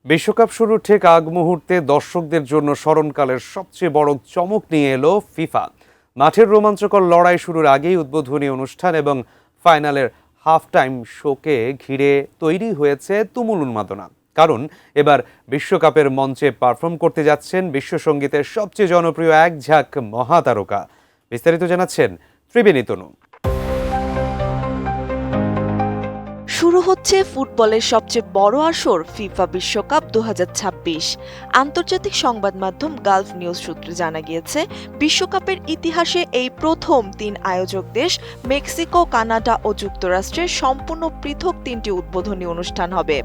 বিশ্বকাপ শুরুর ঠিক আগ মুহূর্তে দর্শকদের জন্য স্মরণকালের সবচেয়ে বড় চমক নিয়ে এলো ফিফা। মাঠের রোমাঞ্চকর লড়াই শুরুর আগেই উদ্বোধনী অনুষ্ঠান এবং ফাইনালের হাফ টাইম শোকে ঘিরে তৈরি হয়েছে তুমুল উন্মাদনা। কারণ এবার বিশ্বকাপের মঞ্চে পারফর্ম করতে যাচ্ছেন বিশ্বসঙ্গীতের সবচেয়ে জনপ্রিয় এক ঝাঁক মহাতারকা। বিস্তারিত জানাচ্ছেন ত্রিবেণী তনু। শুরু হচ্ছে ফুটবলের সবচেয়ে বড় আসর ফিফা বিশ্বকাপ 2026। আন্তর্জাতিক সংবাদ মাধ্যম গালফ নিউজ সূত্রে জানা গিয়েছে, বিশ্বকাপের ইতিহাসে এই প্রথম 3 আয়োজক দেশ মেক্সিকো, কানাডা ও যুক্তরাষ্ট্রের সম্পূর্ণ পৃথক 3টি উদ্বোধনী অনুষ্ঠান হবে।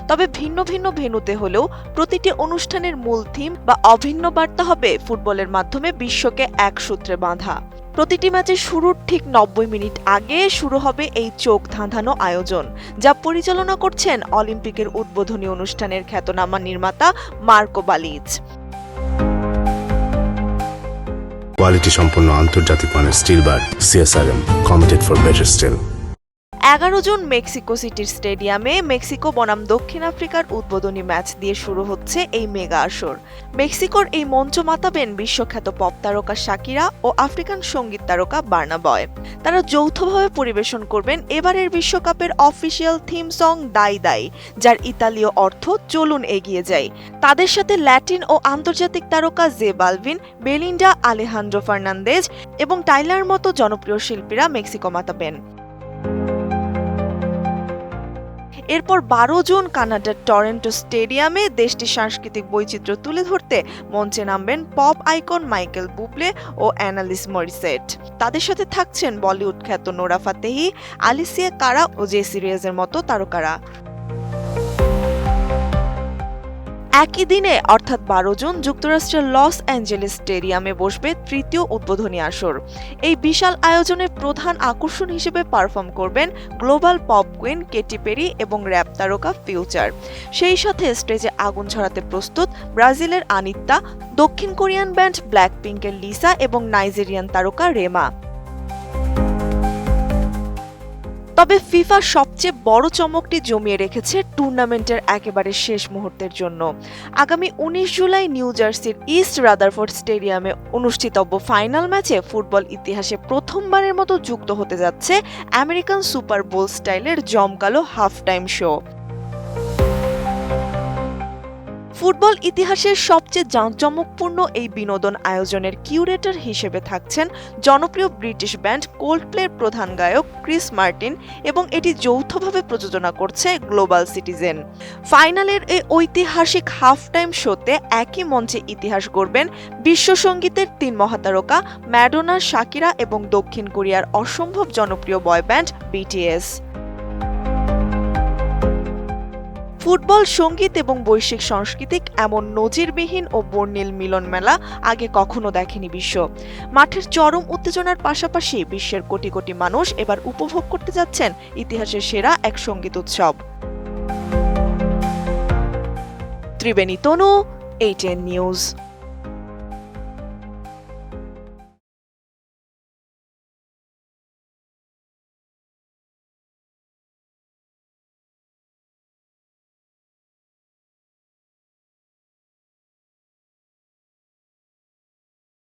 তবে ভিন্ন ভিন্ন ভেন্যুতে হলেও প্রতিটি অনুষ্ঠানের মূল থিম বা অভিন্ন বার্তা হবে ফুটবলের মাধ্যমে বিশ্বকে এক সূত্রে বাঁধা। প্রতিটি ম্যাচের শুরুর ঠিক 90 মিনিট আগে শুরু হবে এই চোখ ধাঁধানো আয়োজন, যা পরিচালনা করছেন অলিম্পিকের উদ্বোধনী অনুষ্ঠানের খ্যাতনামা নির্মাতা মার্কো বালিচ। কোয়ালিটি সম্পন্ন আন্তর্জাতিক মানের still bar CSRM, committed for better still. 11 June Mexico সিটির স্টেডিয়ামে মেক্সিকো বনাম দক্ষিণ আফ্রিকার উদ্বোধনী ম্যাচ দিয়ে শুরু হচ্ছে এই মেগা আসর। মেক্সিকোর এই মঞ্চ মাতাবেন বিশ্বখ্যাত পপ তারকা শাকিরা ও আফ্রিকান সঙ্গীত তারকা বার্না বয়। তারা যৌথভাবে পরিবেশন করবেন এবারের বিশ্বকাপের অফিসিয়াল থিম সং দাই দাই, যার ইতালীয় অর্থ চলুন এগিয়ে যাই। তাদের সাথে ল্যাটিন ও আন্তর্জাতিক তারকা J Balvin, Belinda, Alejandro Fernandez এবং টাইলার মতো জনপ্রিয় শিল্পীরা মেক্সিকো মাতাবেন। এরপর 12 জুন কানাডার টরন্টো স্টেডিয়ামে দেশটির সাংস্কৃতিক বৈচিত্র্য তুলে ধরতে মঞ্চে নামবেন পপ আইকন মাইকেল বুবলে ও অ্যানালিস মরিসেট। তাদের সাথে থাকছেন বলিউড খ্যাত নোরা ফাতেহি, আলিসিয়া কারা ও জেসি রেজের মতো তারকারা। একই দিনে অর্থাৎ 12 জুন যুক্তরাষ্ট্রের লস অ্যাঞ্জেলেস স্টেডিয়ামে বসবে তৃতীয় উদ্বোধনী আসর। এই বিশাল আয়োজনের প্রধান আকর্ষণ হিসেবে পারফর্ম করবেন global pop queen Katy Perry এবং র্যাপ তারকা ফিউচার। সেই সাথে স্টেজে আগুন ছড়াতে প্রস্তুত ব্রাজিলের আনিত্তা, দক্ষিণ কোরিয়ান ব্যান্ড ব্ল্যাক পিঙ্কের লিসা এবং নাইজেরিয়ান তারকা রেমা। তবে ফিফা সবচেয়ে বড় চমকটি জমিয়ে রেখেছে টুর্নামেন্টের একেবারে শেষ মুহূর্তের জন্য। আগামী 19 জুলাই নিউ জার্সির ইস্ট রাদারফোর্ড স্টেডিয়ামে অনুষ্ঠিতব্য ফাইনাল ম্যাচে ফুটবল ইতিহাসে প্রথমবারের মতো যুক্ত হতে যাচ্ছে আমেরিকান সুপার বোল স্টাইলের জমকালো হাফ টাইম শো। ফুটবল ইতিহাসের সবচেয়ে জাঁকজমকপূর্ণ এই বিনোদন আয়োজনের কিউরেটর হিসেবে থাকছেন জনপ্রিয় ব্রিটিশ ব্যান্ড কোল্ডপ্লের প্রধান গায়ক ক্রিস মার্টিন এবং এটি যৌথভাবে প্রযোজনা করছে গ্লোবাল সিটিজেন। ফাইনালের এই ঐতিহাসিক হাফ টাইম শোতে একই মঞ্চে ইতিহাস গড়বেন বিশ্বসঙ্গীতের 3 মহাতারকা ম্যাডোনা, শাকিরা এবং দক্ষিণ কোরিয়ার অসম্ভব জনপ্রিয় বয় ব্যান্ড BTS। ফুটবল, সঙ্গীত এবং বৈশ্বিক সাংস্কৃতিক এমন নজিরবিহীন ও বর্ণিল মিলন মেলা আগে কখনো দেখেনি বিশ্ব। মাঠের চরম উত্তেজনার পাশাপাশি বিশ্বের কোটি কোটি মানুষ এবার উপভোগ করতে যাচ্ছেন ইতিহাসের সেরা এক সঙ্গীত উৎসব। ত্রিবেণী তনু, ATN নিউজ।